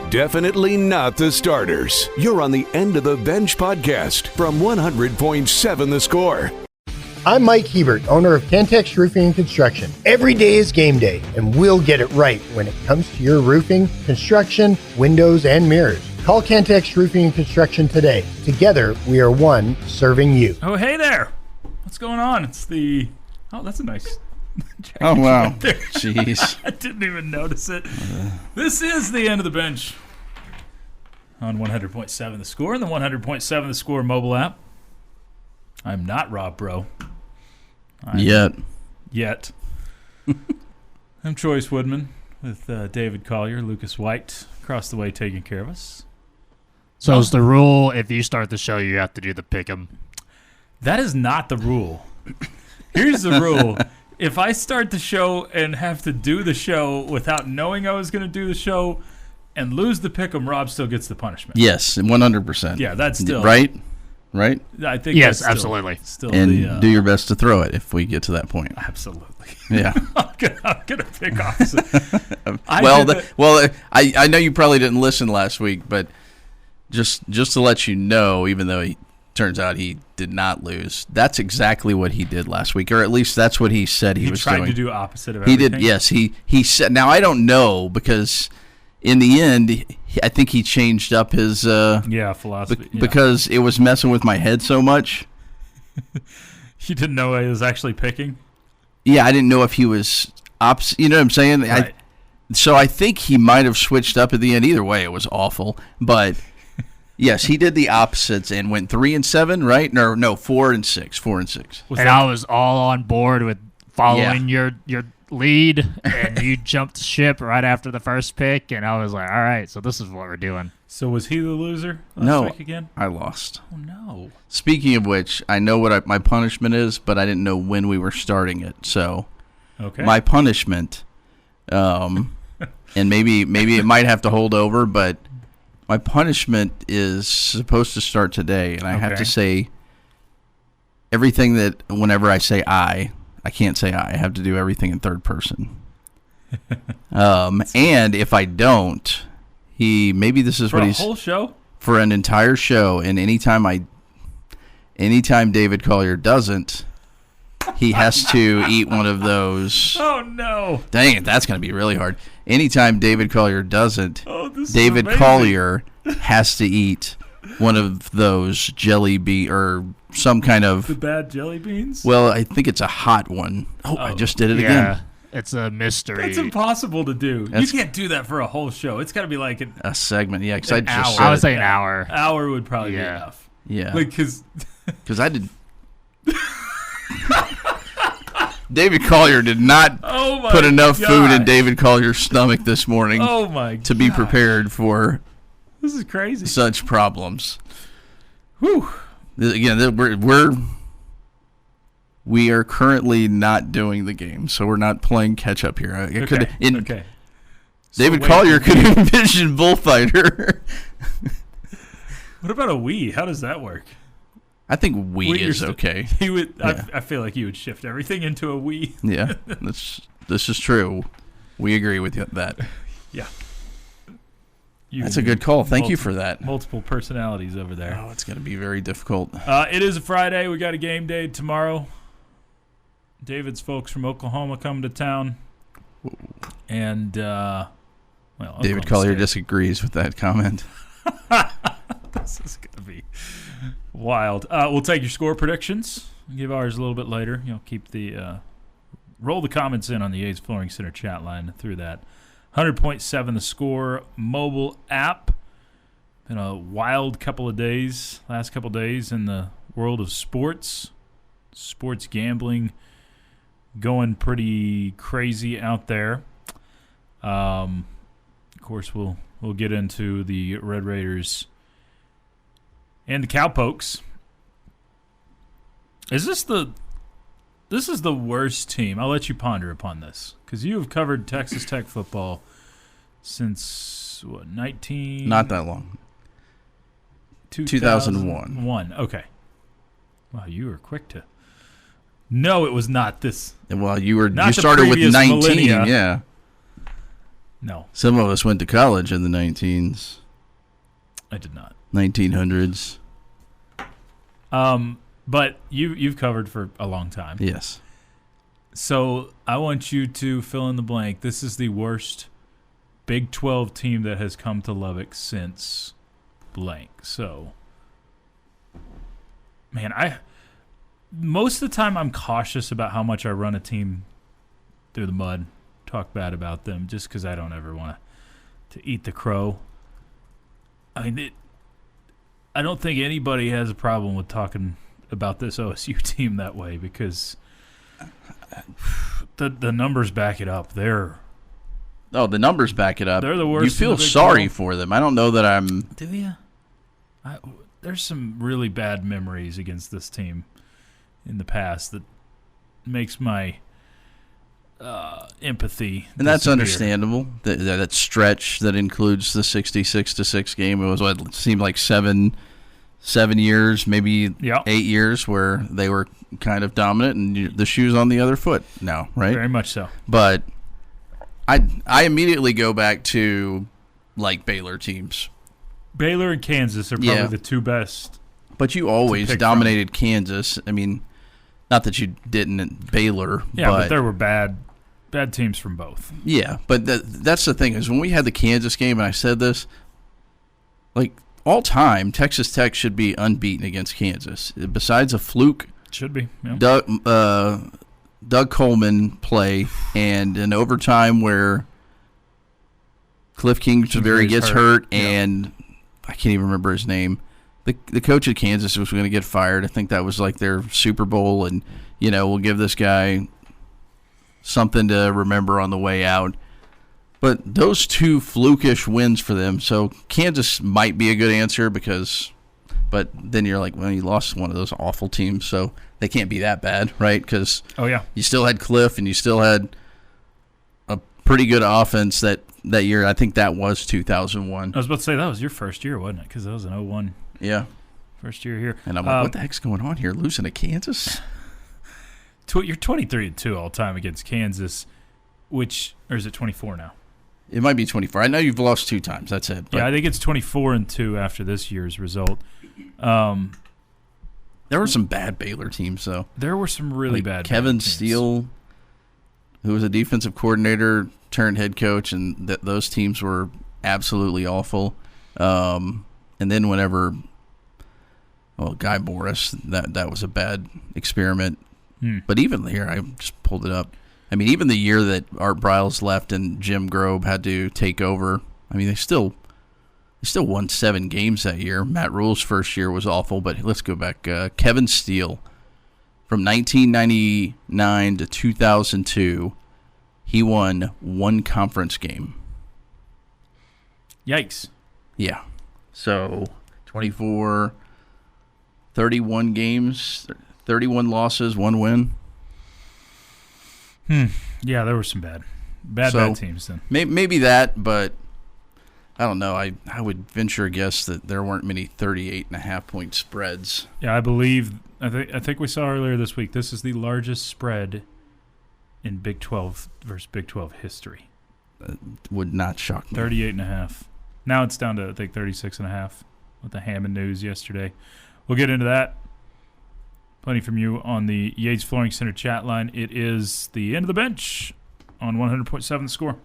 Definitely not the starters. You're on the End of the Bench podcast from 100.7 The Score. I'm Mike Hebert, owner of Cantex Roofing and Construction. Every day is game day, and we'll get it right when it comes to your roofing, construction, windows, and mirrors. Call Cantex Roofing and Construction today. Together, we are one serving you. Oh, hey there. What's going on? It's the... Oh, that's a nice... Oh, wow. Jeez. I didn't even notice it. This is the End of the Bench on 100.7 The Score and the 100.7 The Score mobile app. I'm not Rob Breaux. Yet. I'm Chois Woodman with David Collier, Lucas White, across the way taking care of us. So is the rule, if you start the show, you have to do the pick'em? That is not the rule. Here's the rule. If I start the show and have to do the show without knowing I was going to do the show and lose the pick'em, Rob still gets the punishment. Yes, 100%. Yeah, that's still... Right? I think yes, that's absolutely. Still and do your best to throw it if we get to that point. Absolutely. Yeah. I'm gonna pick off. I know you probably didn't listen last week, but just to let you know, even though he turns out he did not lose, that's exactly what he did last week, or at least that's what he said he was doing. He tried to do opposite of everything. He did, yes. He said, now I don't know, because in the end, I think he changed up his philosophy. Because it was messing with my head so much. You didn't know he was actually picking? Yeah, I didn't know if he was opposite. You know what I'm saying? Right. So I think he might have switched up at the end. Either way, it was awful. But yes, he did the opposites and went 3 and 7, right? No, 4 and 6. 4 and 6. I was all on board with following your lead, and you jumped ship right after the first pick, and I was like, all right, so this is what we're doing. So was he the loser last week again? I lost. Oh, no. Speaking of which, I know what my punishment is, but I didn't know when we were starting it. So my punishment, and maybe it might have to hold over, but my punishment is supposed to start today, and I have to say everything that whenever I say I can't say I have to do everything in third person. And if I don't, maybe this is for what a whole show? For an entire show, and anytime David Collier doesn't, he has to eat one of those. Oh, no. Dang it, that's going to be really hard. Anytime David Collier doesn't, David is Collier has to eat one of those jelly bean or some kind of... The bad jelly beans? Well, I think it's a hot one. Oh, I just did it again. It's a mystery. That's impossiple to do. You can't do that for a whole show. It's got to be like a segment. Yeah, because I would say an hour. Hour would probably be enough. Yeah. Because I did... David Collier did not put enough food in David Collier's stomach this morning to be prepared for... This is crazy. Such problems. Whew. Again, we are currently not doing the game, so we're not playing catch up here. David Collier could envision bullfighter. What about a Wii? How does that work? I think Wii is okay. He would. Yeah. I feel like he would shift everything into a Wii. Yeah, this is true. We agree with that. Yeah. That's a good call. Thank you for that. Multiple personalities over there. Oh, it's going to be very difficult. It is a Friday. We got a game day tomorrow. David's folks from Oklahoma come to town. And, David Collier disagrees with that comment. This is going to be wild. We'll take your score predictions. We'll give ours a little bit later. Keep the roll the comments in on the A's Flooring Center chat line through that. 100.7 The Score mobile app. Been a wild couple of days, last couple of days in the world of sports gambling, going pretty crazy out there. Of course, we'll get into the Red Raiders and the Cowpokes. This is the worst team. I'll let you ponder upon this, because you have covered Texas Tech football since, what, 19? Not that long. 2001. Okay. Wow, you were quick to... No, it was not this. Well, you started with 19, millennia. yeah. No. Some of us went to college in the 19s. I did not. 1900s. But you've covered for a long time. Yes. So I want you to fill in the blank. This is the worst Big 12 team that has come to Lubbock since blank. So, man, most of the time I'm cautious about how much I run a team through the mud, talk bad about them, just because I don't ever want to eat the crow. I mean, I don't think anybody has a problem with talking about this OSU team that way, because the numbers back it up. The numbers back it up. They're the worst. You feel sorry for them. I don't know that I'm. Do you? There's some really bad memories against this team in the past that makes my empathy. And that's understandable. That stretch that includes the 66-6 game. It was what it seemed like 7 years, maybe 8 years, where they were kind of dominant, and the shoe's on the other foot now, right? Very much so. But I immediately go back to like Baylor teams. Baylor and Kansas are probably the two best. But you always dominated Kansas. I mean, not that you didn't at Baylor. Yeah, but there were bad teams from both. Yeah, but that's the thing is when we had the Kansas game, and I said this, like all time, Texas Tech should be unbeaten against Kansas. Besides a fluke, should be. Yeah. Doug Coleman play and an overtime where Cliff Kingsbury gets hurt and I can't even remember his name. The coach at Kansas was going to get fired. I think that was like their Super Bowl, and we'll give this guy something to remember on the way out. But those two flukish wins for them. So Kansas might be a good answer but then you're like, well, you lost one of those awful teams, so they can't be that bad, right? Because you still had Cliff and you still had a pretty good offense that year. I think that was 2001. I was about to say that was your first year, wasn't it? Because that was an 2001. Yeah. First year here. And I'm like, what the heck's going on here? Losing to Kansas? You're 23-2 all time against Kansas, or is it 24 now? It might be 24. I know you've lost 2 times. That's it. Yeah, I think it's 24-2 after this year's result. There were some bad Baylor teams, though. There were some really bad Kevin teams. Steele, who was a defensive coordinator turned head coach, and those teams were absolutely awful. And then whenever, Guy Morris, that was a bad experiment. But even here, I just pulled it up. I mean, even the year that Art Briles left and Jim Grobe had to take over, I mean, they still won 7 games that year. Matt Rule's first year was awful, but let's go back. Kevin Steele, from 1999 to 2002, he won 1 conference game. Yikes. Yeah. So 24, 31 games, 31 losses, 1 win. Yeah, there were some bad teams then. Maybe that, but I don't know. I would venture a guess that there weren't many 38.5-point spreads. Yeah, I think we saw earlier this week, this is the largest spread in Big 12 versus Big 12 history. Would not shock me. 38.5. Now it's down to, I think, 36.5 with the Hammond news yesterday. We'll get into that. Plenty from you on the Yates Flooring Center chat line. It is the end of the bench on 100.7 The Score.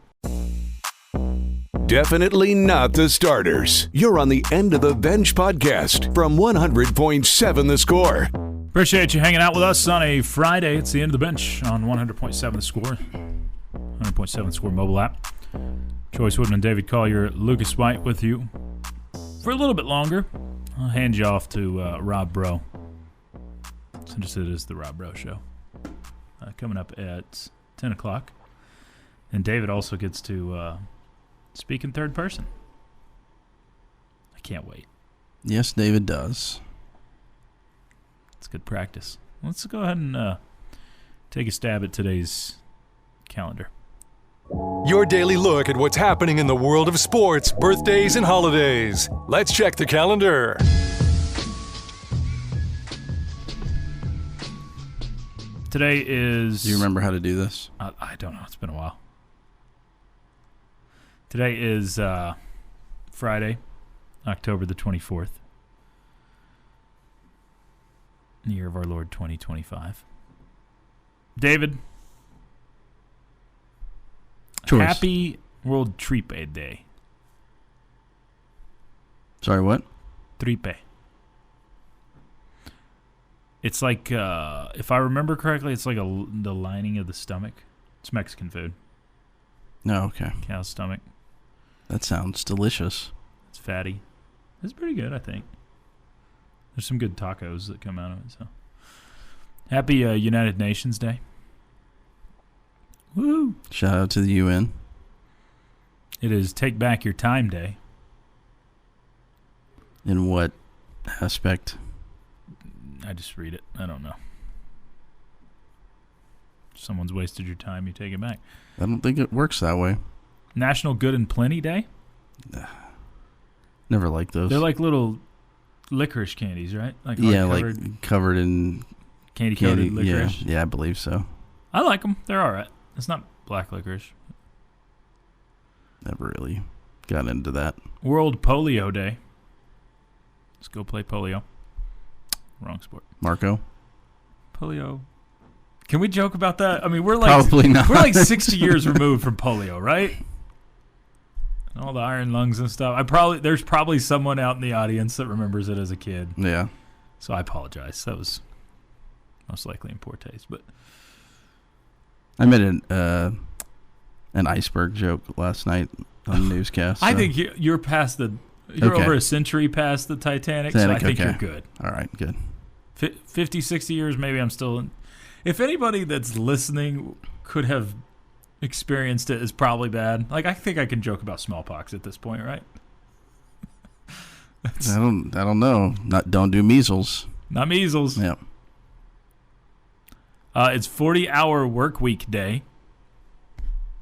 Definitely not the starters. You're on the End of the Bench podcast from 100.7 The Score. Appreciate you hanging out with us on a Friday. It's the End of the Bench on 100.7 The Score. 100.7 The Score mobile app. Chois Woodman, David Collier, Lucas White with you for a little bit longer. I'll hand you off to Rob Breaux. Since it is the Rob Breaux Show. Coming up at 10 o'clock. And David also gets to speak in third person. I can't wait. Yes, David does. It's good practice. Let's go ahead and take a stab at today's calendar. Your daily look at what's happening in the world of sports, birthdays, and holidays. Let's check the calendar. Today is... Do you remember how to do this? I don't know. It's been a while. Today is Friday, October the 24th, in the year of our Lord 2025. David, Choice. Happy World Tripe Day. Sorry, what? Tripe. It's like, if I remember correctly, it's like the lining of the stomach. It's Mexican food. No, okay. Cow's stomach. That sounds delicious. It's fatty. It's pretty good, I think. There's some good tacos that come out of it. So, happy United Nations Day. Woo! Shout out to the UN. It is Take Back Your Time Day. In what aspect? I just read it. I don't know. Someone's wasted your time, you take it back. I don't think it works that way. National Good and Plenty Day. Never liked those. They're like little licorice candies, right? Like like covered in candy-coated licorice. Yeah, I believe so. I like them. They're all right. It's not black licorice. Never really got into that. World Polio Day. Let's go play polio. Wrong sport. Marco? Polio. Can we joke about that? I mean, we're like Probably not. We're like 60 years removed from polio, right? All the iron lungs and stuff. There's probably someone out in the audience that remembers it as a kid. Yeah. So I apologize. That was most likely in poor taste, but I made an iceberg joke last night on the newscast. So. I think you're past the. You're over a century past the Titanic, so I think you're good. All right, good. 50, 60 years, maybe I'm still in. If anybody that's listening could have experienced it, is probably bad. Like, I think I can joke about smallpox at this point, right? I don't know. Don't do measles. Not measles. Yeah. It's 40-hour work week day.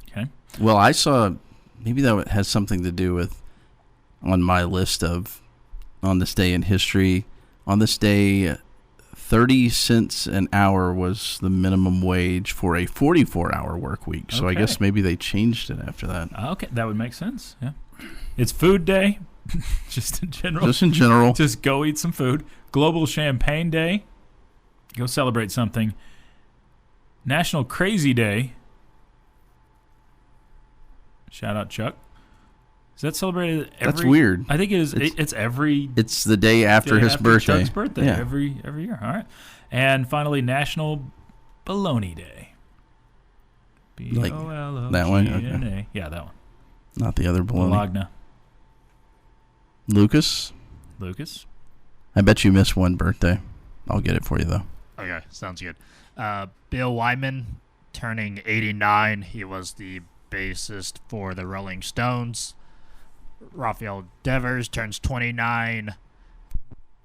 Okay. Well, I saw maybe that has something to do with on my list of on this day in history. On this day, 30 cents an hour was the minimum wage for a 44-hour work week. So I guess maybe they changed it after that. Okay, that would make sense. Yeah. It's food day. Just in general. Just in general. Just go eat some food. Global Champagne Day. Go celebrate something. National Crazy Day. Shout out Chuck. Is that celebrated every... That's weird. I think it is. It's every... It's the day after his birthday. Chuck's birthday. Yeah. Every year. All right. And finally, National Bologna Day. B-O-L-O-G-N-A. That one? Okay. Yeah, that one. Not the other bologna. Bologna. Lucas? I bet you missed one birthday. I'll get it for you, though. Okay, sounds good. Bill Wyman turning 89. He was the bassist for the Rolling Stones. Raphael Devers turns 29.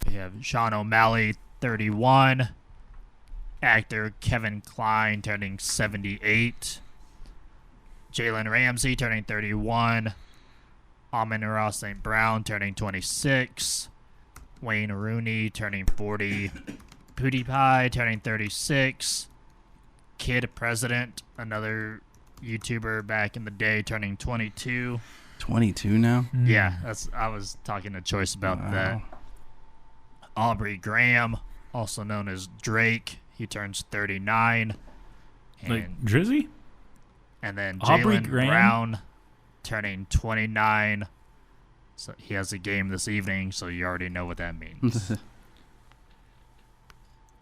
We have Sean O'Malley, 31. Actor Kevin Kline turning 78. Jalen Ramsey turning 31. Amon-Ra St. Brown turning 26. Wayne Rooney turning 40. PewDiePie turning 36. Kid President, another YouTuber back in the day, turning 22. 22 now? Yeah, I was talking to Choice about that. Aubrey Graham, also known as Drake, he turns 39. And, like Drizzy? And then Aubrey Jaylen Graham? Brown turning 29. So he has a game this evening, so you already know what that means.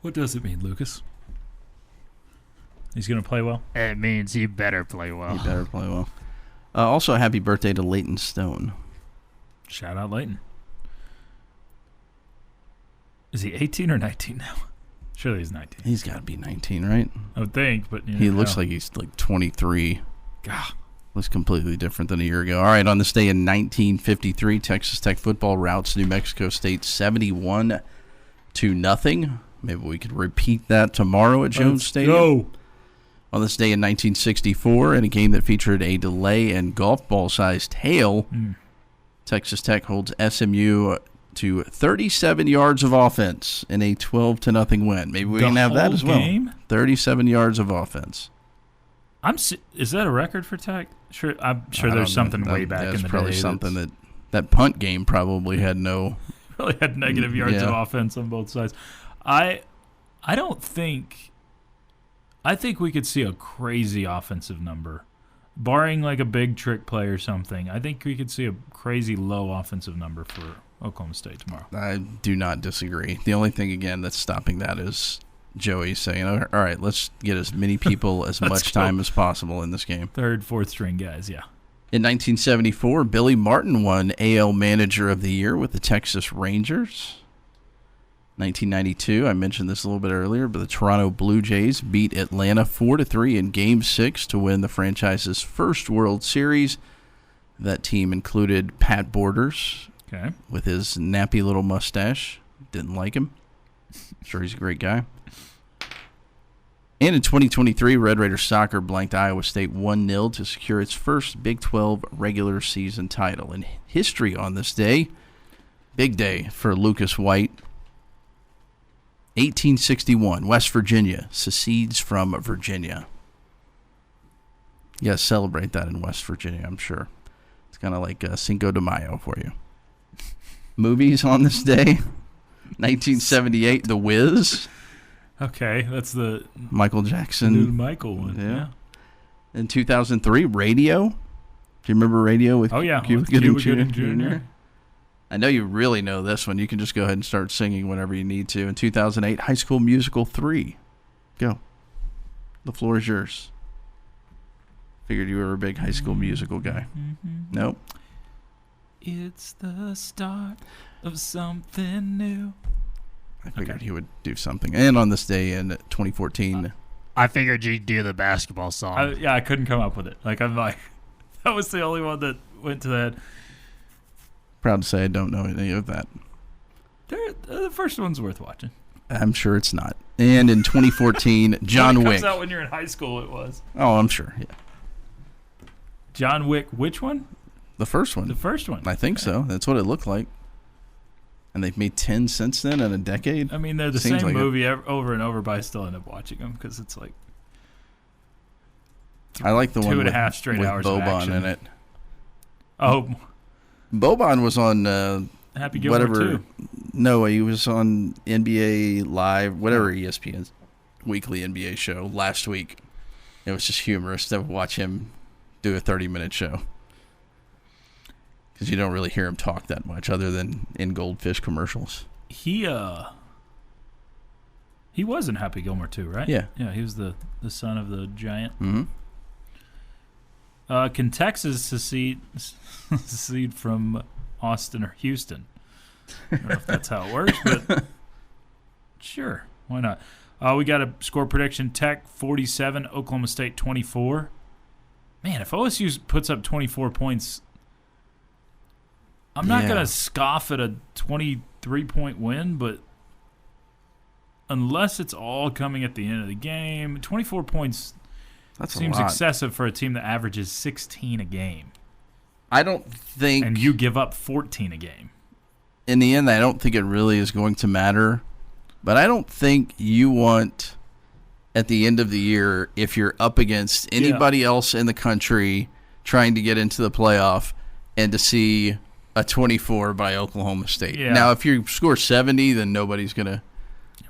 What does it mean, Lucas? He's going to play well? It means he better play well. He better play well. Also, happy birthday to Leighton Stone. Shout out Leighton. Is he 18 or 19 now? Surely he's 19. He's got to be 19, right? I would think, but he looks like he's like 23. God, looks completely different than a year ago. All right, on this day in 1953, Texas Tech football routs New Mexico State 71-0. Maybe we could repeat that tomorrow at Jones Stadium. Go. On this day in 1964, in a game that featured a delay and golf ball-sized hail, Texas Tech holds SMU to 37 yards of offense in a 12-0 win. Maybe we can have that as well. Game? 37 yards of offense. Is that a record for Tech? I'm sure there's something way back in the day. Probably something that punt game probably had no. Really had negative yards of offense on both sides. I think we could see a crazy offensive number, barring like a big trick play or something. I think we could see a crazy low offensive number for Oklahoma State tomorrow. I do not disagree. The only thing again that's stopping that is Joey saying, "All right, let's get as many people as much time as possible in this game." Third, fourth string guys, yeah. In 1974, Billy Martin won AL Manager of the Year with the Texas Rangers. 1992, I mentioned this a little bit earlier, but the Toronto Blue Jays beat Atlanta 4-3 in Game 6 to win the franchise's first World Series. That team included Pat Borders with his nappy little mustache. Didn't like him. Sure, he's a great guy. And in 2023, Red Raider soccer blanked Iowa State 1-0 to secure its first Big 12 regular season title. In history on this day, big day for Lucas White. 1861, West Virginia secedes from Virginia. You guys celebrate that in West Virginia, I'm sure. It's kind of like Cinco de Mayo for you. Movies on this day, 1978, The Wiz. Okay, that's the Michael Jackson. New Michael one. Yeah. In 2003, Radio. Do you remember Radio with Cuba Gooding Jr.? I know you really know this one. You can just go ahead and start singing whenever you need to. In 2008, High School Musical 3. Go. The floor is yours. Figured you were a big High School Musical guy. Nope. It's the start of something new. I figured he would do something. And on this day in 2014. I figured you'd do the basketball song. I couldn't come up with it. That was the only one that went to that. Proud to say I don't know any of that. The first one's worth watching. I'm sure it's not. And in 2014, John Wick. It comes out when you're in high school, it was. Oh, I'm sure, yeah. John Wick, which one? The first one. The first one. I think so. That's what it looked like. And they've made 10 since then in a decade. I mean, they're the same movie over and over, but I still end up watching them because it's like I like the one 2.5 straight hours of action in it. Oh, Boban was on Happy Gilmore too. No, he was on NBA Live, whatever ESPN's weekly NBA show last week. It was just humorous to watch him do a 30-minute show. Because you don't really hear him talk that much other than in Goldfish commercials. He was in Happy Gilmore too, right? Yeah. Yeah, he was the son of the giant. Mm-hmm. Can Texas secede from Austin or Houston? I don't know if that's how it works, but sure, why not? We got a score prediction. Tech 47, Oklahoma State 24. Man, if OSU puts up 24 points, I'm not going to scoff at a 23-point win, but unless it's all coming at the end of the game, 24 points seems excessive for a team that averages 16 a game. I don't think... And you give up 14 a game. In the end, I don't think it really is going to matter. But I don't think you want, at the end of the year, if you're up against anybody else in the country trying to get into the playoff, and to see a 24 by Oklahoma State. Yeah. Now, if you score 70, then nobody's going to...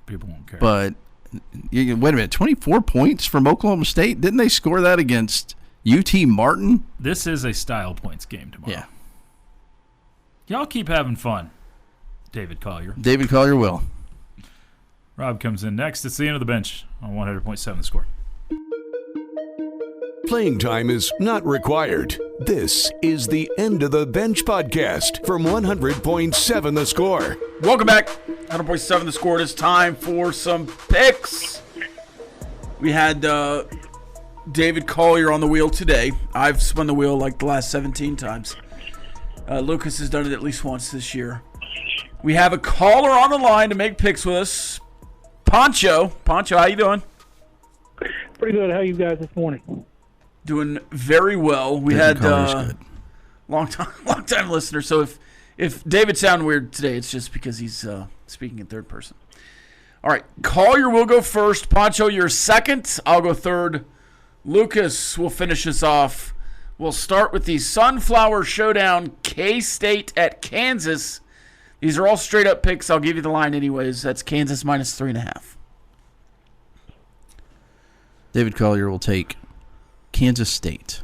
People won't care. But, wait a minute, 24 points from Oklahoma State? Didn't they score that against UT Martin? This is a style points game tomorrow. Yeah. Y'all keep having fun, David Collier. David Collier will. Rob comes in next. It's the end of the bench on 100.7 The Score. Playing time is not required. This is the End of the Bench podcast from 100.7 The Score. Welcome back. 100.7 The Score. It's time for some picks. We had David Collier on the wheel today. I've spun the wheel like the last 17 times. Lucas has done it at least once this year. We have a caller on the line to make picks with us. Pancho, how you doing? Pretty good. How you guys this morning? Doing very well. We David had long time listener. So if David sounded weird today, it's just because he's speaking in third person. All right, Collier will go first. Pancho, you're second. I'll go third. Lucas will finish us off. We'll start with the Sunflower Showdown, K-State at Kansas. These are all straight-up picks. I'll give you the line anyways. That's Kansas minus 3.5. David Collier will take Kansas State.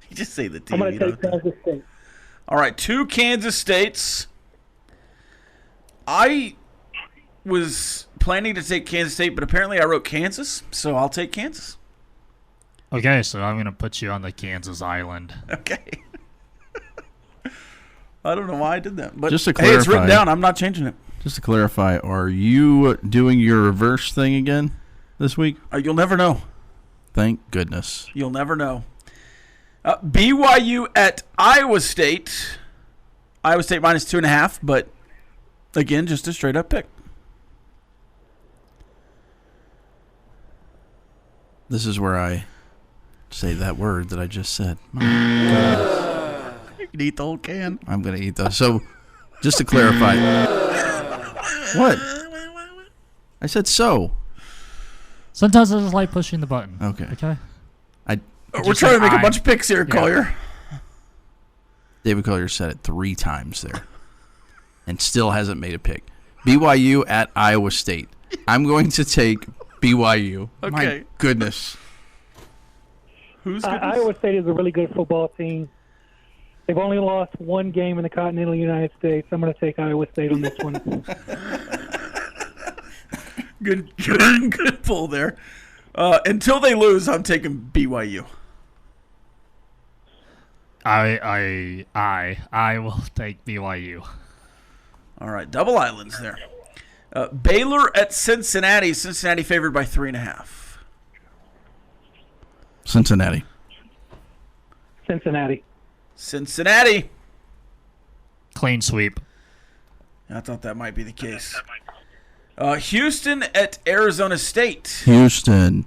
You just say the team. I'm going to take Kansas State. All right, 2 Kansas States. I was planning to take Kansas State, but apparently I wrote Kansas, so I'll take Kansas. Okay, so I'm going to put you on the Kansas Island. Okay. I don't know why I did that, but just to hey, it's written down. I'm not changing it. Just to clarify, are you doing your reverse thing again this week? You'll never know. Thank goodness. You'll never know. BYU at Iowa State. Iowa State minus 2.5, but again, just a straight up pick. This is where I say that word that I just said. You can eat the whole can. I'm going to eat those. So, just to clarify. What? I said so. Sometimes I just like pushing the button. Okay. We're trying to make a bunch of picks here, Collier. David Collier said it 3 times there and still hasn't made a pick. BYU at Iowa State. I'm going to take BYU. Okay. My goodness. Who's goodness? Iowa State is a really good football team. They've only lost 1 game in the continental United States. I'm going to take Iowa State on this one. Good pull there. Until they lose, I'm taking BYU. I will take BYU. All right, double islands there. Baylor at Cincinnati. Cincinnati favored by 3.5. Cincinnati. Cincinnati. Clean sweep. I thought that might be the case. Houston at Arizona State. Houston.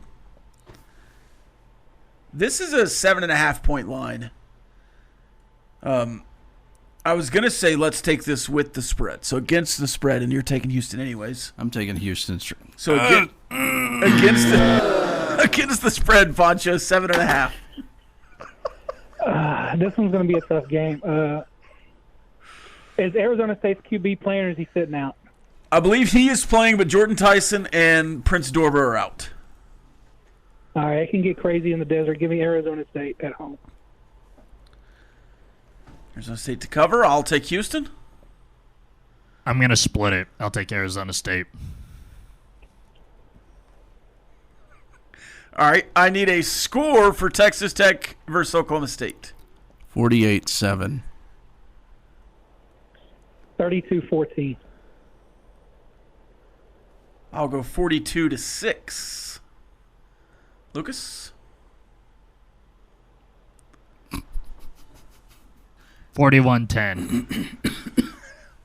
This is a 7.5 point line. I was going to say let's take this with the spread. So against the spread, and you're taking Houston anyways. I'm taking Houston. So against the spread, Pancho, 7.5. This one's going to be a tough game. Is Arizona State's QB playing or is he sitting out? I believe he is playing, but Jordan Tyson and Prince Dorber are out. All right, it can get crazy in the desert. Give me Arizona State at home. Arizona State to cover. I'll take Houston. I'm going to split it. I'll take Arizona State. All right, I need a score for Texas Tech versus Oklahoma State. 48-7. 32-14. I'll go 42-6. Lucas? 41-10.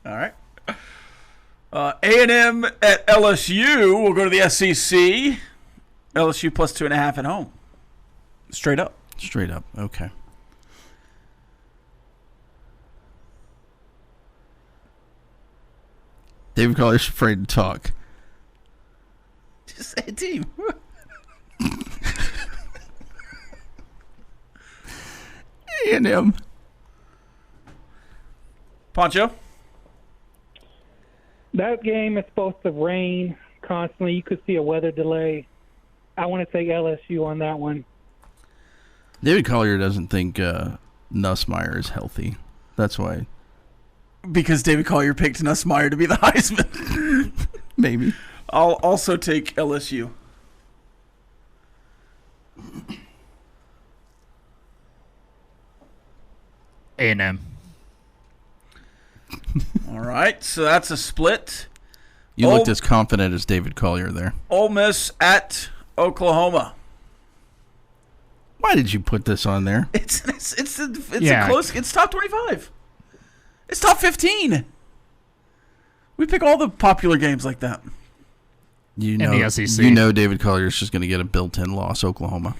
All right. A&M at LSU. We'll go to the SEC. LSU plus 2.5 at home. Straight up. Okay. David Collier's afraid to talk. Just say a team. A&M. Pancho? That game is supposed to rain constantly. You could see a weather delay. I want to take LSU on that one. David Collier doesn't think Nussmeier is healthy. That's why. Because David Collier picked Nussmeier to be the Heisman. Maybe. I'll also take LSU. A&M. All right, so that's a split. You looked as confident as David Collier there. Ole Miss at Oklahoma. Why did you put this on there? It's a close. It's top 25. It's top 15. We pick all the popular games like that. You know, in the SEC. You know David Collier's just going to get a built-in loss, Oklahoma.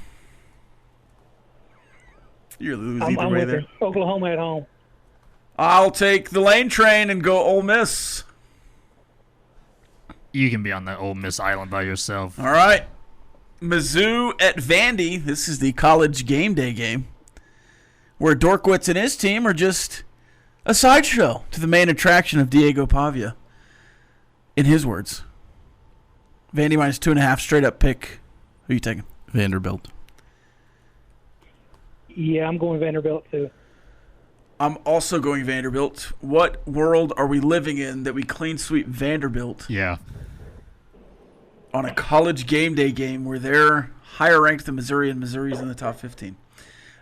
You're losing I'm either way with there. you. Oklahoma at home. I'll take the lane train and go Ole Miss. You can be on that Ole Miss island by yourself. All right. Mizzou at Vandy. This is the college game day game, where Dorkwitz and his team are just a sideshow to the main attraction of Diego Pavia. In his words, Vandy minus 2.5 straight up pick. Who are you taking? Vanderbilt. Yeah, I'm going Vanderbilt too. I'm also going Vanderbilt. What world are we living in that we clean sweep Vanderbilt? Yeah. On a college game day game where they're higher ranked than Missouri, and Missouri's in the top 15.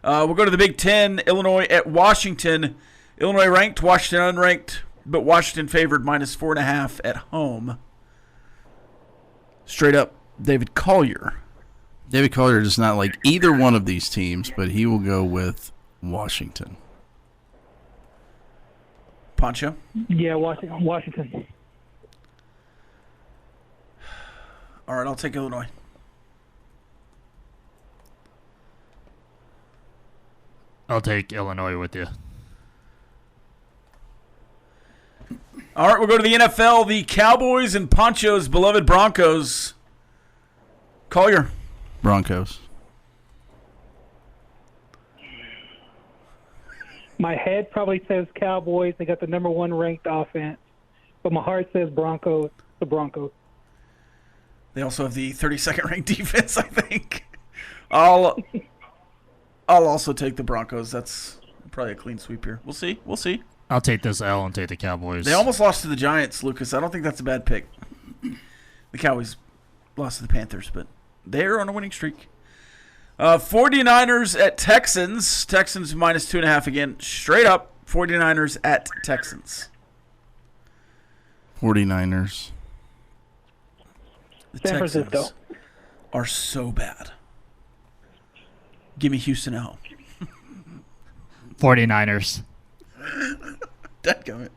We'll go to the Big Ten. Illinois at Washington. Illinois ranked, Washington unranked, but Washington favored minus 4.5 at home. Straight up, David Collier. David Collier does not like either one of these teams, but he will go with Washington. Pancho? Yeah, Washington. All right, I'll take Illinois. I'll take Illinois with you. All right, we'll go to the NFL. The Cowboys and Pancho's beloved Broncos. Collier. Broncos. My head probably says Cowboys. They got the number 1 ranked offense. But my heart says Broncos. The Broncos. They also have the 32nd ranked defense, I think. I'll also take the Broncos. That's probably a clean sweep here. We'll see. I'll take this L and take the Cowboys. They almost lost to the Giants, Lucas. I don't think that's a bad pick. The Cowboys lost to the Panthers, but they're on a winning streak. 49ers at Texans. Texans minus 2.5 again. Straight up, 49ers at Texans. 49ers. The San Texans Francisco are so bad. Give me Houston at home. 49ers. Dadgummit.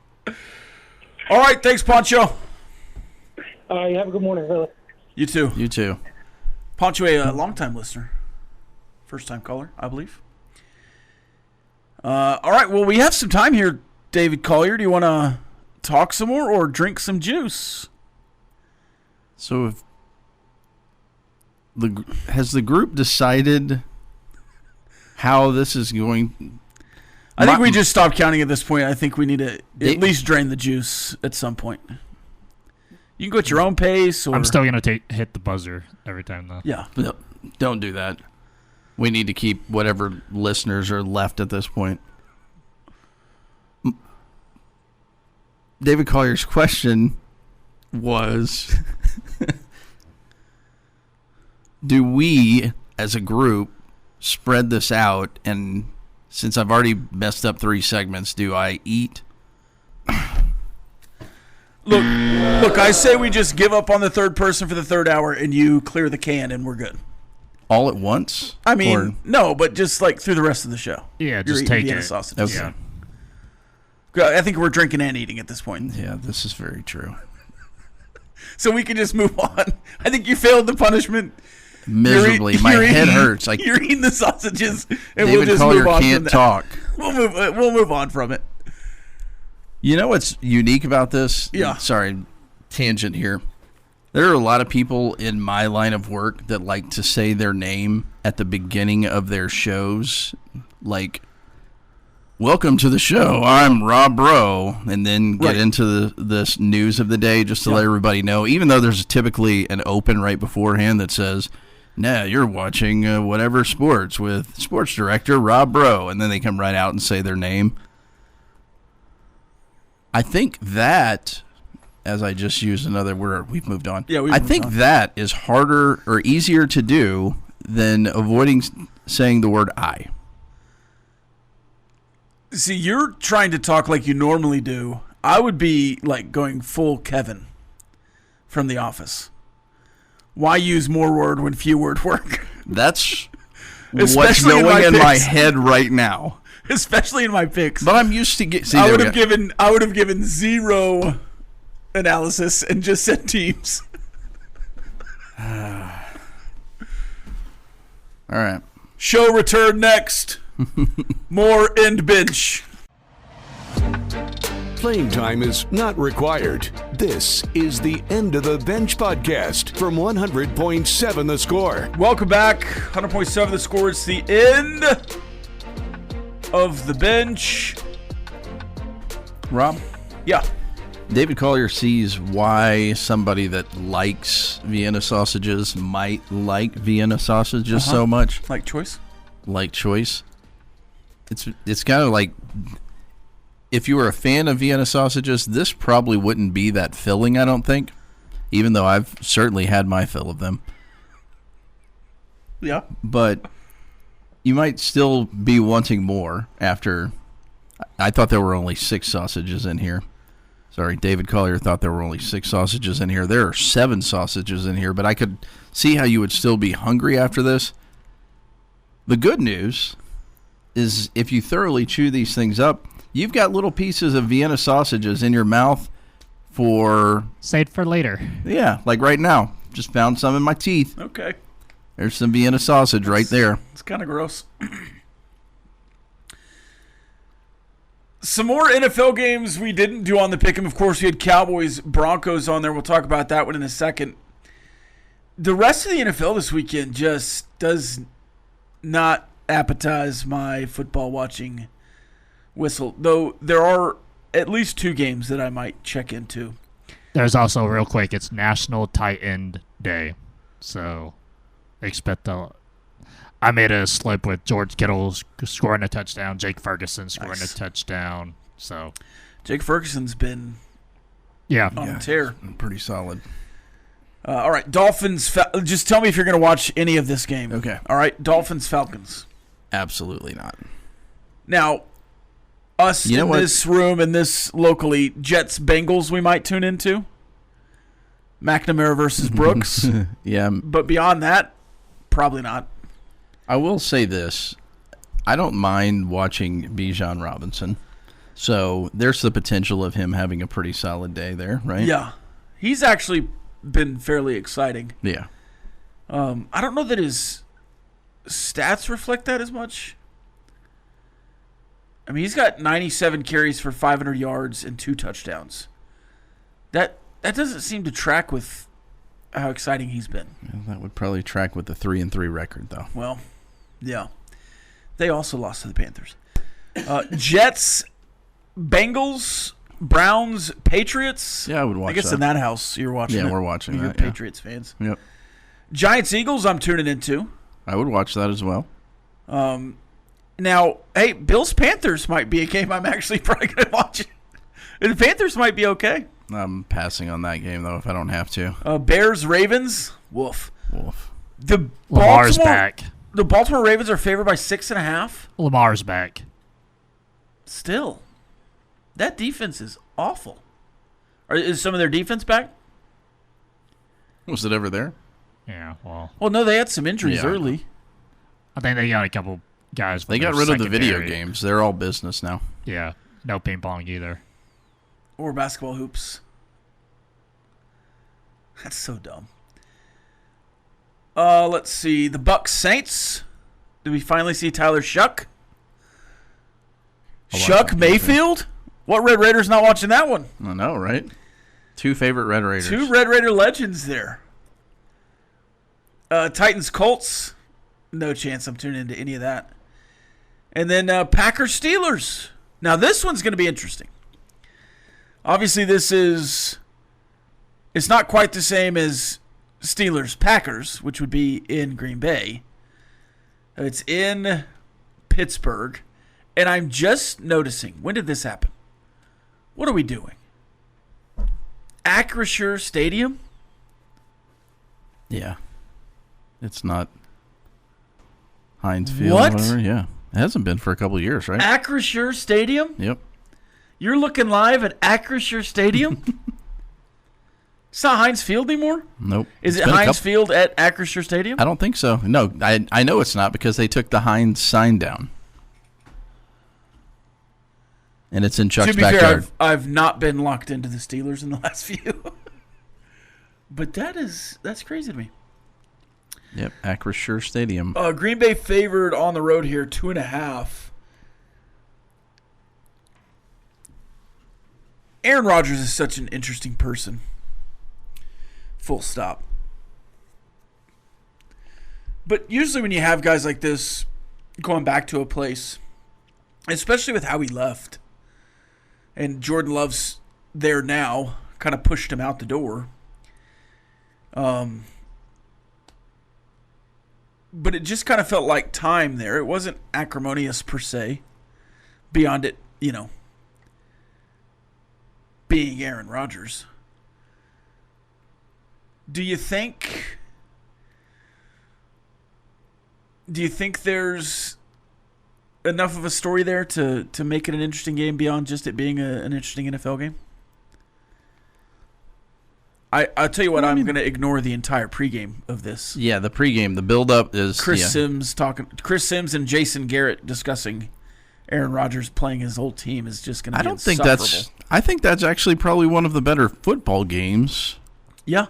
All right, thanks, Pancho. You have a good morning, Philip. You too. You too. Pancho, a long-time listener. First-time caller, I believe. All right, well, we have some time here, David Collier. Do you want to talk some more or drink some juice? So has the group decided how this is going? I think we just stopped counting at this point. I think we need to at least drain the juice at some point. You can go at your own pace. Or... I'm still going to hit the buzzer every time, though. Yeah. No, don't do that. We need to keep whatever listeners are left at this point. David Collier's question was, do we, as a group, spread this out? And since I've already messed up 3 segments, do I eat? Look, I say we just give up on the third person for the third hour and you clear the can and we're good. All at once? I mean, no, but just like through the rest of the show. Yeah, just take Vienna it. Sausages. Okay. Yeah. I think we're drinking and eating at this point. Yeah, this is very true. So we can just move on. I think you failed the punishment. Miserably. My head hurts. You're eating the sausages, and David we'll just Collier move on can't from that. talk. We'll move on from it. You know what's unique about this? Yeah. Sorry, tangent here. There are a lot of people in my line of work that like to say their name at the beginning of their shows, like, welcome to the show, I'm Rob Breaux, and then get into this news of the day just to let everybody know, even though there's typically an open right beforehand that says, nah, you're watching whatever sports with sports director Rob Breaux, and then they come right out and say their name. I think that, as I just used another word, we've moved on. Yeah, I think that is harder or easier to do than avoiding saying the word I. See, you're trying to talk like you normally do. I would be like going full Kevin from The Office. Why use more word when few word work? That's what's going in my head right now. Especially in my picks. But I'm used to I would have given zero analysis and just said teams. All right. Show return next. More end bench. Playing time is not required. This is the End of the Bench podcast from 100.7 The Score. Welcome back. 100.7 The Score. It's the end of the bench. Rob? Yeah. David Collier sees why somebody that likes Vienna sausages might like Vienna sausages so much. Like Choice? Like Choice. It's kind of like, if you were a fan of Vienna sausages, this probably wouldn't be that filling, I don't think, even though I've certainly had my fill of them. Yeah. But you might still be wanting more after. I thought there were only 6 sausages in here. Sorry, David Collier thought there were only 6 sausages in here. There are 7 sausages in here, but I could see how you would still be hungry after this. The good news is if you thoroughly chew these things up, you've got little pieces of Vienna sausages in your mouth for... Save for later. Yeah, like right now. Just found some in my teeth. Okay. There's some Vienna sausage right there. It's kind of gross. Some more NFL games we didn't do on the pick'em. Of course, we had Cowboys, Broncos on there. We'll talk about that one in a second. The rest of the NFL this weekend just does not appetize my football watching whistle, though there are at least 2 games that I might check into. There's also, real quick, it's National Tight End Day, so expect I made a slip with George Kittle scoring a touchdown, Jake Ferguson scoring a touchdown. So Jake Ferguson's been on a tear. Pretty solid. All right, Dolphins. Just tell me if you're going to watch any of this game. Okay. All right, Dolphins, Falcons. Absolutely not. Now, us in this room and this locally, Jets, Bengals we might tune into. McNamara versus Brooks. Yeah. But beyond that, probably not. I will say this. I don't mind watching Bijan Robinson. So there's the potential of him having a pretty solid day there, right? Yeah. He's actually been fairly exciting. Yeah. I don't know that his stats reflect that as much. I mean, he's got 97 carries for 500 yards and 2 touchdowns. That doesn't seem to track with how exciting he's been. Well, that would probably track with the 3-3 record, though. Well, yeah. They also lost to the Panthers. Jets, Bengals, Browns, Patriots. Yeah, I would watch that. I guess in that house you're watching it. Yeah, we're watching that. You're Patriots fans. Yep. Giants, Eagles I'm tuning into. I would watch that as well. Now, hey, Bills, Panthers might be a game I'm actually probably going to watch. The Panthers might be okay. I'm passing on that game, though, if I don't have to. Bears, Ravens, woof. Lamar's back. The Baltimore Ravens are favored by 6.5. Lamar's back. Still, that defense is awful. Is some of their defense back? Was it ever there? Yeah, well. Well, no, they had some injuries early. I think they got a couple guys. They got rid of the video games. They're all business now. Yeah, no ping pong either. Or basketball hoops. That's so dumb. Let's see. The Bucks Saints. Did we finally see Tyler Shuck? Shuck Mayfield? What Red Raider's not watching that one? I know, right? 2 favorite Red Raiders. 2 Red Raider legends there. Titans Colts. No chance I'm tuning into any of that. And then Packers Steelers. Now this one's going to be interesting. Obviously it's not quite the same as Steelers Packers, which would be in Green Bay. It's in Pittsburgh. And I'm just noticing, when did this happen? What are we doing? Acrisure Stadium? Yeah. It's not Heinz Field. What? Or whatever. Yeah. It hasn't been for a couple of years, right? Acrisure Stadium? Yep. You're looking live at Acrisure Stadium? It's not Heinz Field anymore? Nope. Is it Heinz Field at Acrisure Stadium? I don't think so. No, I know it's not because they took the Heinz sign down. And it's in Chuck's backyard. To be fair, I've not been locked into the Steelers in the last few. But that's crazy to me. Yep, Acrisure Stadium. Green Bay favored on the road here, 2.5. Aaron Rodgers is such an interesting person. Full stop. But usually when you have guys like this going back to a place, especially with how he left, and Jordan Love's there now, kind of pushed him out the door. But it just kind of felt like time there. It wasn't acrimonious per se, beyond it, being Aaron Rodgers. Do you think there's enough of a story there to make it an interesting game beyond just it being an interesting NFL game? I'll tell you what, I'm going to ignore the entire pregame of this. Yeah, the pregame, the build-up is Chris Sims and Jason Garrett discussing Aaron Rodgers playing his old team is just going to be insufferable. I think that's actually probably one of the better football games. Yeah.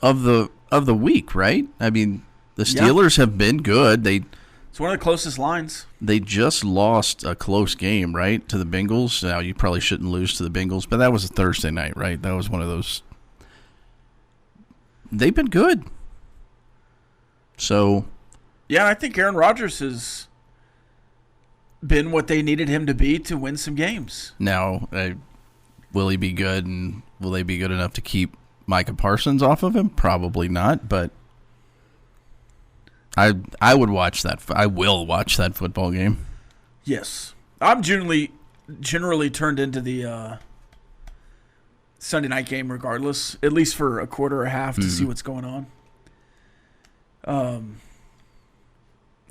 Of the week, right? I mean, the Steelers have been good. It's one of the closest lines. They just lost a close game, right, to the Bengals. Now, you probably shouldn't lose to the Bengals, but that was a Thursday night, right? That was one of those. They've been good. So. Yeah, I think Aaron Rodgers has been what they needed him to be to win some games. Now, will he be good, and will they be good enough to keep Micah Parsons off of him? Probably not, but I would watch that. I will watch that football game. Yes. I'm generally turned into the Sunday night game regardless, at least for a quarter or a half to see what's going on.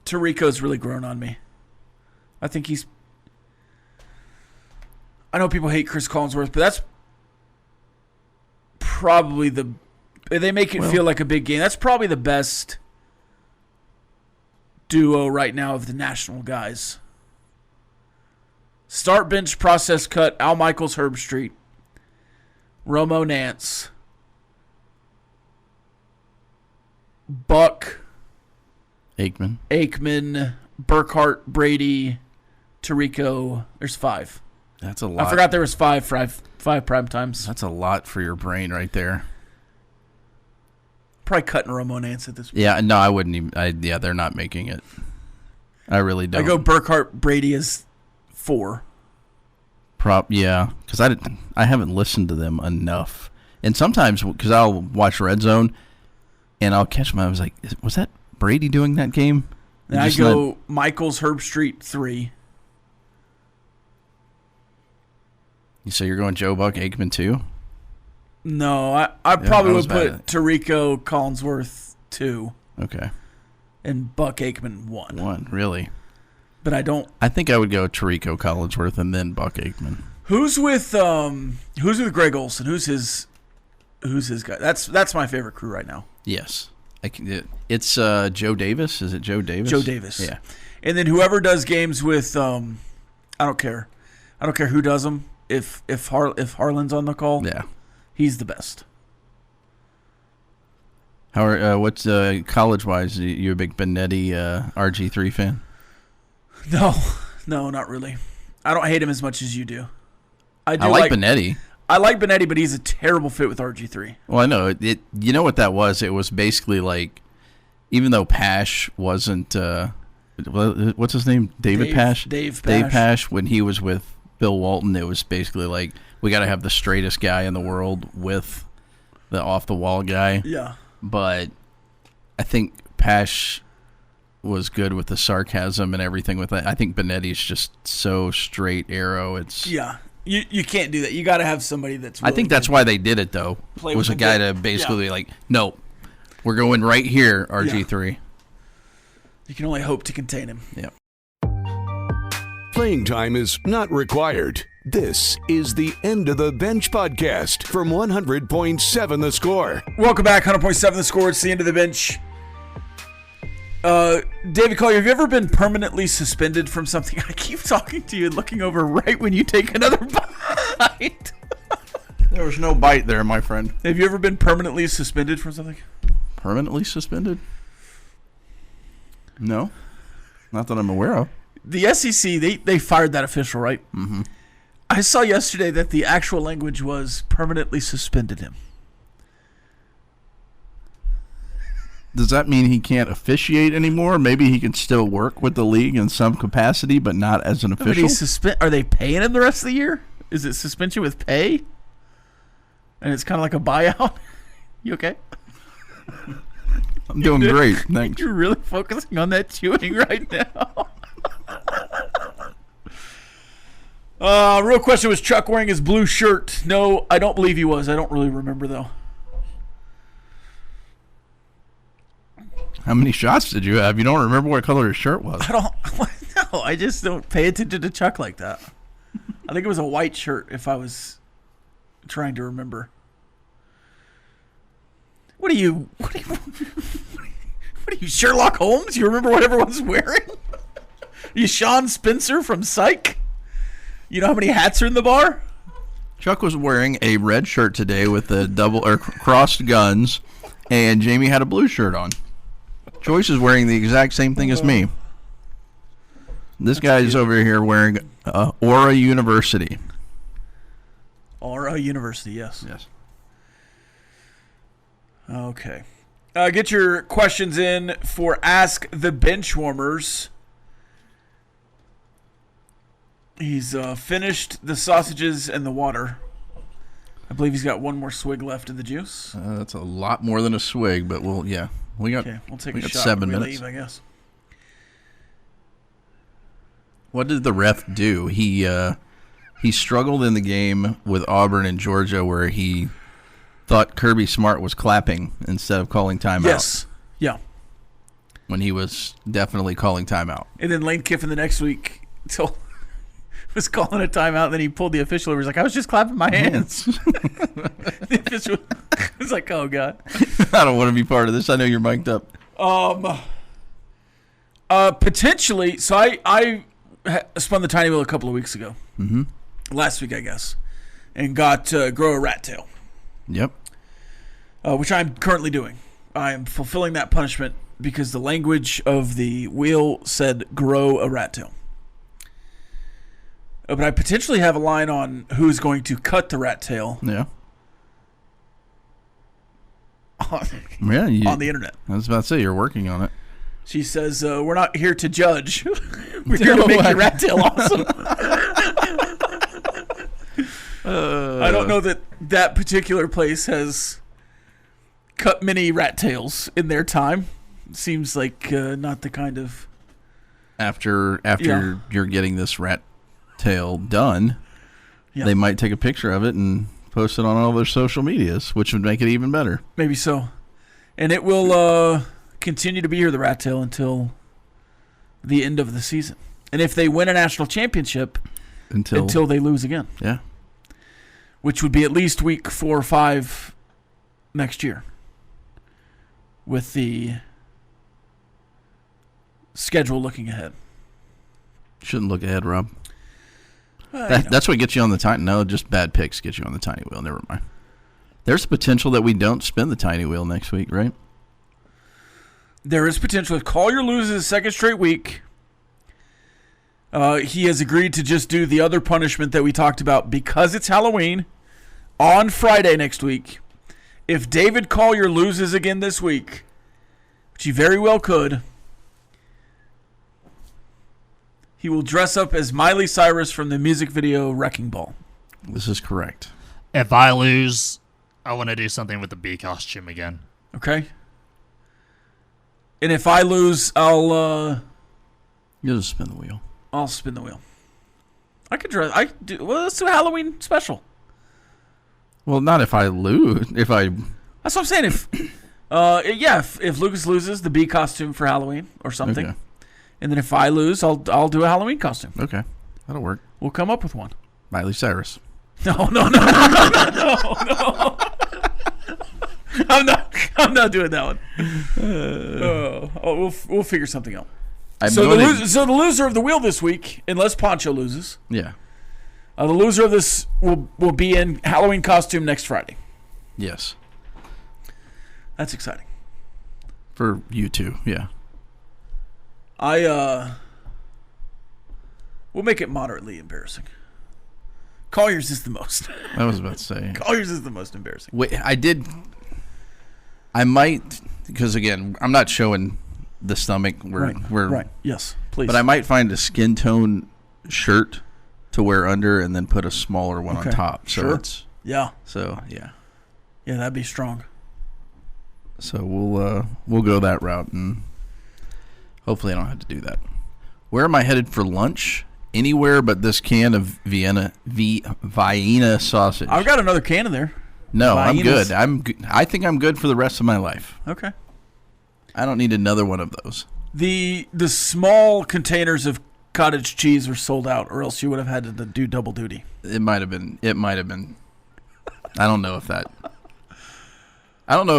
Tirico's really grown on me. I think I know people hate Chris Collinsworth, but that's probably they make it feel like a big game. That's probably the best duo right now of the national guys. Start, bench, process, cut, Al Michaels, Herb Street, Romo, Nance, Buck, Aikman, Burkhart, Brady, Tirico. There's 5. That's a lot. I forgot there was 5 prime times. That's a lot for your brain right there. Probably cutting Romo, Nance at this point. Yeah, no, I wouldn't even. They're not making it. I really don't. I go Burkhart, Brady as 4. Yeah, because I haven't listened to them enough, and sometimes because I'll watch Red Zone, and I'll catch them. I was like, was that Brady doing that game? And I go Michaels, Herb Street 3. So you're going Joe Buck, Aikman 2? No, I probably would put Tirico, Collinsworth 2. Okay. And Buck Aikman 1. 1, really? But I don't. I think I would go Tirico, Collinsworth, and then Buck Aikman. Who's with Greg Olsen? Who's his guy? That's my favorite crew right now. Yes, it's Joe Davis. Is it Joe Davis? Joe Davis. Yeah. And then whoever does games with I don't care who does them. If Harlan's on the call, yeah, he's the best. What's college wise? You a big Benetti RG3 fan? No, not really. I don't hate him as much as you do. I like Benetti. I like Benetti, but he's a terrible fit with RG3. Well, I know it. You know what that was? It was basically like, even though Pash wasn't, what's his name? Dave Pash. Dave Pash. When he was with Bill Walton, it was basically like, we got to have the straightest guy in the world with the off the wall guy. Yeah. But I think Pash was good with the sarcasm and everything with that. I think Benetti's just so straight arrow. Yeah. You can't do that. You got to have somebody that's really I think that's why they did it, though. It was a guy to basically like, no, we're going right here, RG3. Yeah. You can only hope to contain him. Yeah. Playing time is not required. This is the End of the Bench podcast from 100.7 The Score. Welcome back, 100.7 The Score. It's the End of the Bench. David Collier, have you ever been permanently suspended from something? I keep talking to you and looking over right when you take another bite. There was no bite there, my friend. Have you ever been permanently suspended from something? Permanently suspended? No. Not that I'm aware of. The SEC, they fired that official, right? Mm-hmm. I saw yesterday that the actual language was permanently suspended him. Does that mean he can't officiate anymore? Maybe he can still work with the league in some capacity, but not as an official? Are they paying him the rest of the year? Is it suspension with pay? And it's kind of like a buyout? You okay? I'm doing great, thanks. You're really focusing on that chewing right now. Real question, was Chuck wearing his blue shirt? No, I don't believe he was. I don't really remember, though. How many shots did you have? You don't remember what color his shirt was? No, I just don't pay attention to Chuck like that. I think it was a white shirt if I was trying to remember. What are you, Sherlock Holmes? You remember what everyone's wearing? Are you Sean Spencer from Psych? You know how many hats are in the bar? Chuck was wearing a red shirt today with the double or crossed guns, and Jamie had a blue shirt on. Choice is wearing the exact same thing as me. This guy's over here wearing Aura University. Aura University, yes. Yes. Okay. Get your questions in for Ask the Benchwarmers. He's finished the sausages and the water. I believe he's got one more swig left of the juice. That's a lot more than a swig, but we'll take a shot 7 minutes. Leave, I guess. What did the ref do? He struggled in the game with Auburn and Georgia where he thought Kirby Smart was clapping instead of calling timeout. Yes. Yeah. When he was definitely calling timeout. And then Lane Kiffin the next week was calling a timeout, and then he pulled the official over. He's like, I was just clapping my hands. The official was like, oh, God. I don't want to be part of this. I know you're mic'd up. Potentially. So I spun the tiny wheel a couple of weeks ago. Mm-hmm. Last week, I guess. And got grow a rat tail. Yep. Which I'm currently doing. I am fulfilling that punishment because the language of the wheel said grow a rat tail. But I potentially have a line on who's going to cut the rat tail. Yeah. On the internet. I was about to say, you're working on it. She says, we're not here to judge. We're here to make your rat tail awesome. I don't know that particular place has cut many rat tails in their time. Seems like not the kind of... After you're getting this rat tail done, they might take a picture of it and post it on all their social medias, which would make it even better. Maybe so. And it will continue to be here, the rat tail, until the end of the season. And if they win a national championship, until they lose again. Yeah. Which would be at least week 4 or 5 next year. With the schedule looking ahead. Shouldn't look ahead, Rob. That's what gets you on the tiny. No, just bad picks get you on the tiny wheel. Never mind. There's potential that we don't spin the tiny wheel next week, right? There is potential. If Collier loses his second straight week, he has agreed to just do the other punishment that we talked about because it's Halloween on Friday next week. If David Collier loses again this week, which he very well could, he will dress up as Miley Cyrus from the music video Wrecking Ball. This is correct. If I lose, I want to do something with the bee costume again. Okay. And if I lose, I'll... You'll just spin the wheel. I'll spin the wheel. I could dress... Well, let's do a Halloween special. Well, not if I lose. That's what I'm saying. If Lucas loses, the bee costume for Halloween or something. Okay. And then if I lose, I'll do a Halloween costume. Okay. That'll work. We'll come up with one. Miley Cyrus. No. I'm not doing that one. We'll figure something out. So the loser of the wheel this week, unless Pancho loses. Yeah. The loser of this will be in Halloween costume next Friday. Yes. That's exciting. For you two, yeah. We'll make it moderately embarrassing. Collier's is the most. I was about to say. Collier's is the most embarrassing. Wait, I might, because again, I'm not showing the stomach. Right. Yes, please. But I might find a skin tone shirt to wear under and then put a smaller one on top. So sure. Yeah, that'd be strong. So we'll go that route, and hopefully I don't have to do that. Where am I headed for lunch? Anywhere but this can of Vienna sausage. I've got another can in there. No, Vienna's. I'm good. I think I'm good for the rest of my life. Okay. I don't need another one of those. The small containers of cottage cheese were sold out, or else you would have had to do double duty. It might have been. I don't know if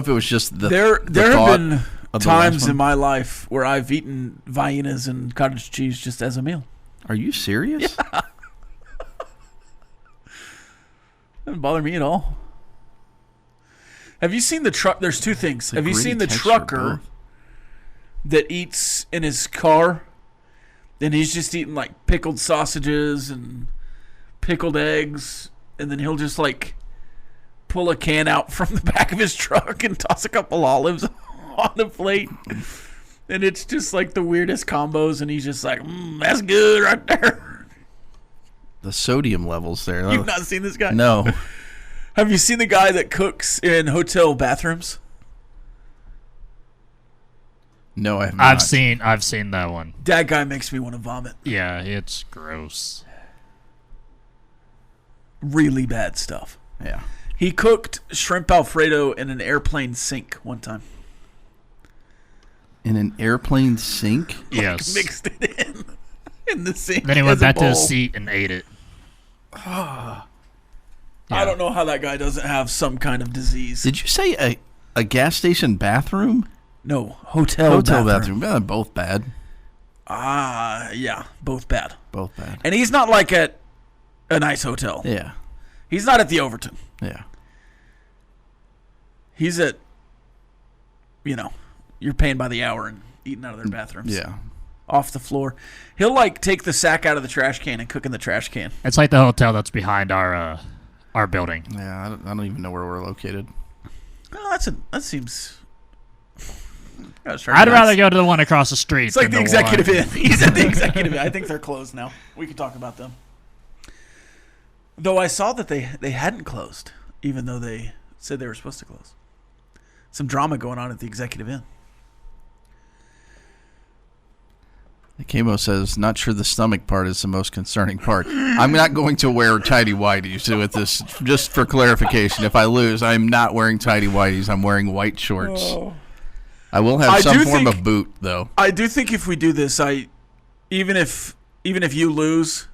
it was just the. There have been times in my life where I've eaten Viennas and cottage cheese just as a meal. Are you serious? Yeah. Doesn't bother me at all. Have you seen the truck? There's two things. Have you seen the trucker that eats in his car? And he's just eating like pickled sausages and pickled eggs, and then he'll just like pull a can out from the back of his truck and toss a couple olives on the plate. And it's just like the weirdest combos, and he's just like, that's good right there. The sodium levels there. You've not seen this guy? No. Have you seen the guy that cooks in hotel bathrooms? No, I have not. I've seen that one. That guy makes me want to vomit. Yeah, it's gross. Really bad stuff. Yeah. He cooked shrimp Alfredo in an airplane sink one time. In an airplane sink? Yes. Mixed it in the sink. Then he went back to his seat and ate it. I don't know how that guy doesn't have some kind of disease. Did you say a gas station bathroom? No, hotel bathroom. Both bad. Yeah, both bad. Both bad. And he's not like at a nice hotel. Yeah. He's not at the Overton. Yeah. He's at, you're paying by the hour and eating out of their bathrooms. Yeah. Off the floor. He'll like take the sack out of the trash can and cook in the trash can. It's like the hotel that's behind our building. Yeah, I don't even know where we're located. Oh, that seems. I'd rather go to the one across the street. It's like the Executive Inn. He's at the Executive Inn. I think they're closed now. We can talk about them. Though I saw that they hadn't closed, even though they said they were supposed to close. Some drama going on at the Executive Inn. Kamo says, not sure the stomach part is the most concerning part. I'm not going to wear tidy whities with this, just for clarification. If I lose, I'm not wearing tidy whities. I'm wearing white shorts. Oh. I will have some form of boot, though. I do think if we do this, even if you lose,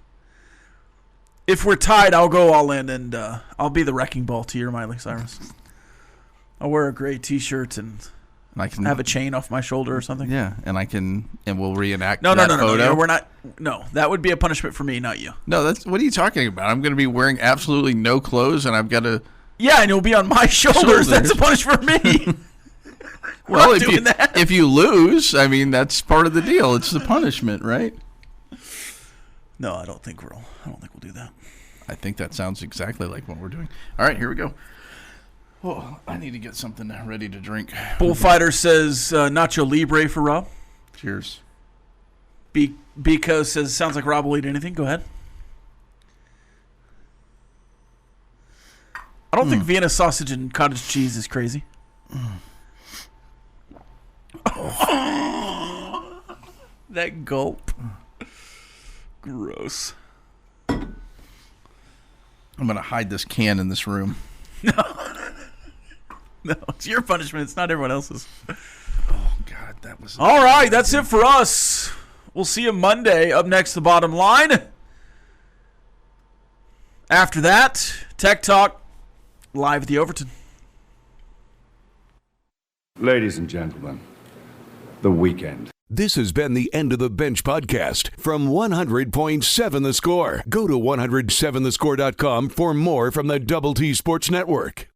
if we're tied, I'll go all in, and I'll be the wrecking ball to your Miley Cyrus. I'll wear a gray T-shirt and I can have a chain off my shoulder or something. Yeah, and we'll reenact that photo. No, we're not. No, that would be a punishment for me, not you. No, what are you talking about? I'm going to be wearing absolutely no clothes, and I've got to. Yeah, and it'll be on my shoulders. That's a punishment for me. Well, if you lose, I mean, that's part of the deal. It's the punishment, right? No, I don't think we'll do that. I think that sounds exactly like what we're doing. All right, here we go. Oh, I need to get something ready to drink. Bullfighter says Nacho Libre for Rob. Cheers. Biko says sounds like Rob will eat anything. Go ahead. I don't think Vienna sausage and cottage cheese is crazy. That gulp. Gross. I'm going to hide this can in this room. No, it's your punishment. It's not everyone else's. Oh, God, that was... All right, that's it for us. We'll see you Monday. Up next, the bottom line. After that, Tech Talk, live at the Overton. Ladies and gentlemen, the weekend. This has been the End of the Bench podcast from 100.7 The Score. Go to 107thescore.com for more from the Double T Sports Network.